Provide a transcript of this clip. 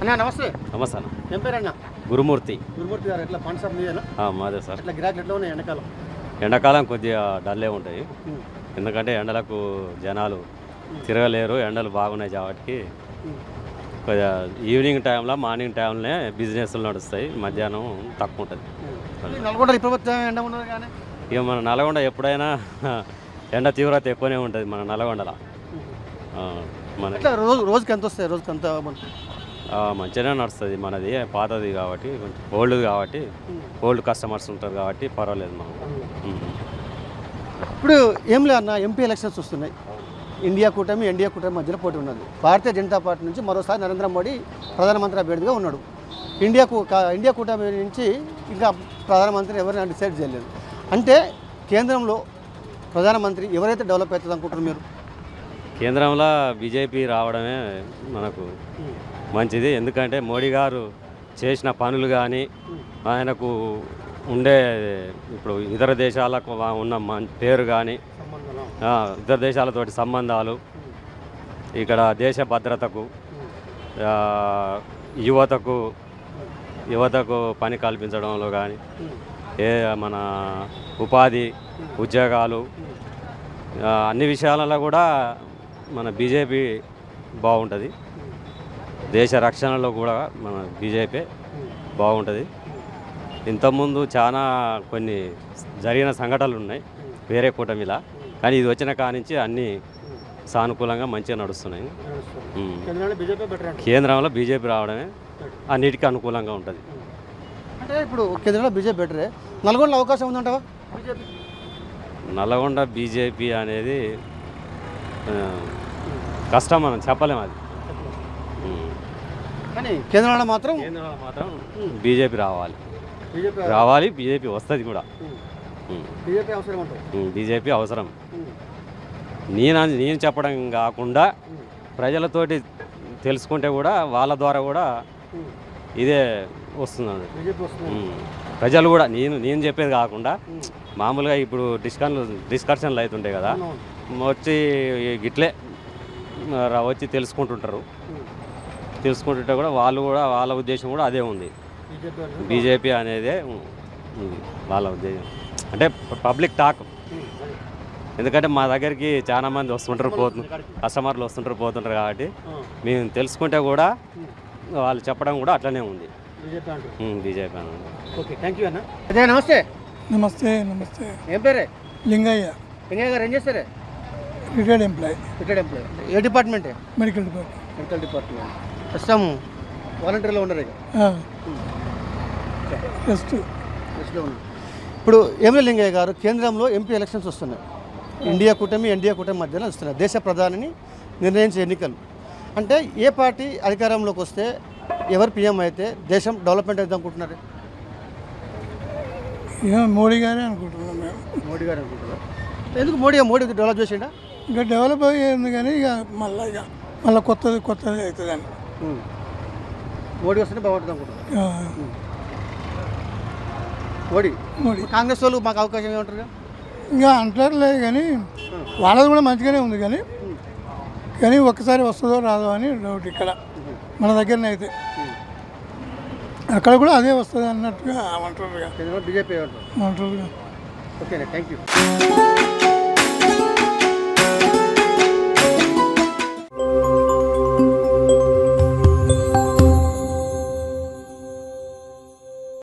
అన్నా నమస్తే. నమస్తే అన్న. ఏం పేరన్నా? గురుమూర్తి. గురుమూర్తి గారు ఎట్లా పంట సార్ మీదేనా? మాదే సార్. ఎట్లా గిరాకీ ఎట్లా ఉన్నాయి ఎండాకాలం? ఎండాకాలం కొద్దిగా డల్లే ఉంటాయి, ఎందుకంటే ఎండలకు జనాలు తిరగలేరు, ఎండలు బాగున్నాయి కాబట్టి కొద్దిగా ఈవినింగ్ టైంలో మార్నింగ్ టైంలోనే బిజినెస్లు నడుస్తాయి, మధ్యాహ్నం తక్కువ ఉంటుంది. నల్గొండ ప్రభుత్వం ఎండ ఉన్నది కానీ ఇక మన నల్గొండ ఎప్పుడైనా ఎండ తీవ్రత ఎక్కువనే ఉంటుంది మన నల్గొండలో. మన రోజుకి ఎంత వస్తాయి? రోజుకి ఎంత మంచిగానే నడుస్తుంది, మనది పాతది కాబట్టి కొంచెం ఓల్డ్ కాబట్టి ఓల్డ్ కస్టమర్స్ ఉంటారు కాబట్టి పర్వాలేదు మనం. ఇప్పుడు ఏం లేదు అన్న, ఎంపీ ఎలక్షన్స్ వస్తున్నాయి. ఇండియా కూటమి ఎన్డీఏ కూటమి మధ్యలో పోటీ ఉన్నది. భారతీయ జనతా పార్టీ నుంచి మరోసారి నరేంద్ర మోడీ ప్రధానమంత్రి అభ్యర్థిగా ఉన్నాడు. ఇండియా కూటమి నుంచి ఇంకా ప్రధానమంత్రిని ఎవరైనా డిసైడ్ చేయలేదు. అంటే కేంద్రంలో ప్రధానమంత్రి ఎవరైతే డెవలప్ అవుతుంది అనుకుంటారు మీరు? కేంద్రంలో బీజేపీ రావడమే మనకు మంచిది, ఎందుకంటే మోడీ గారు చేసిన పనులు కానీ ఆయనకు ఉండే ఇప్పుడు ఇతర దేశాలకు ఉన్న పేరు కానీ ఇతర దేశాలతోటి సంబంధాలు, ఇక్కడ దేశ భద్రతకు, యువతకు పని కల్పించడంలో కానీ, మన ఉపాధి ఉద్యోగాలు అన్ని విషయాలలో కూడా మన బీజేపీ బాగుంటుంది. దేశ రక్షణలో కూడా మన బీజేపీ బాగుంటుంది. ఇంతకుముందు చాలా కొన్ని జరిగిన సంఘటనలు ఉన్నాయి వేరే కూటమిలా, కానీ ఇది వచ్చిన కానించి అన్నీ సానుకూలంగా మంచిగా నడుస్తున్నాయి. కేంద్రంలో బీజేపీ రావడమే అన్నిటికీ అనుకూలంగా ఉంటుంది. అంటే ఇప్పుడు కేంద్రంలో బీజేపీ బెటరే, నల్గొండలో అవకాశం ఉందంటావా? నల్గొండ బీజేపీ అనేది కష్టం, మనం చెప్పలేము అది. కానీ కేంద్రంలో మాత్రం బీజేపీ రావాలి, బీజేపీ వస్తుంది కూడా. బీజేపీ అవసరం. నేను చెప్పడం కాకుండా ప్రజలతోటి తెలుసుకుంటే కూడా వాళ్ళ ద్వారా కూడా ఇదే వస్తుంది. ప్రజలు కూడా నేను చెప్పేది కాకుండా మామూలుగా ఇప్పుడు డిస్కషన్లు అవుతుంటాయి కదా, వచ్చి గిట్లే వచ్చి తెలుసుకుంటుంటారు. తెలుసుకుంటుంటే కూడా వాళ్ళ ఉద్దేశం కూడా అదే ఉంది. బీజేపీ అనేదే వాళ్ళ ఉద్దేశం, అంటే పబ్లిక్ టాక్. ఎందుకంటే మా దగ్గరికి చాలా మంది వస్తుంటారు, కస్టమర్లు వస్తుంటారు పోతుంటారు కాబట్టి మేము తెలుసుకుంటే కూడా వాళ్ళు చెప్పడం కూడా అట్లనే ఉంది బీజేపీ అని. ఓకే, థ్యాంక్ యూ అన్న. అదే నమస్తే. నమస్తే. నమస్తే. ఏం పేరే? లింగయ్య. లింగయ్య గారు ఏం చేస్తారే? Retired employee. ఏ డిపార్ట్మెంటే? Medical department. ప్రస్తుతం వాలంటీర్లో ఉన్నారు. ఇప్పుడు ఏమిలే లింగయ్య గారు, కేంద్రంలో ఎంపీ ఎలక్షన్స్ వస్తున్నాయి. ఇండియా కూటమి ఎన్డీఏ కూటమి మధ్యలో వస్తున్నాయి. దేశ ప్రధానిని నిర్ణయించే ఎన్నికలు. అంటే ఏ పార్టీ అధికారంలోకి వస్తే, ఎవరు పీఎం అయితే దేశం డెవలప్మెంట్ అవుతుంది అనుకుంటున్నారు? మోడీ గారే అనుకుంటున్నాం మేము. మోడీ గారు అనుకుంటున్నారు. ఎందుకు మోడీ డెవలప్ చేసిండా? ఇంకా డెవలప్ అయ్యింది కానీ మళ్ళీ కొత్తది అవుతుందని. మోడీ వస్తేనే బాగుంటుంది అనుకుంటున్నారు. మోడీ కాంగ్రెస్ వాళ్ళు మాకు అవకాశం ఏమంటారు? ఇంకా అంటారులేదు కానీ వాళ్ళది కూడా మంచిగానే ఉంది, కానీ ఒక్కసారి వస్తుందో రాదో అని డౌట్. ఇక్కడ మన దగ్గరనే అయితే అక్కడ కూడా అదే వస్తుంది అన్నట్టుగా అంటారు. బీజేపీ అంటారు. Okay, thank you.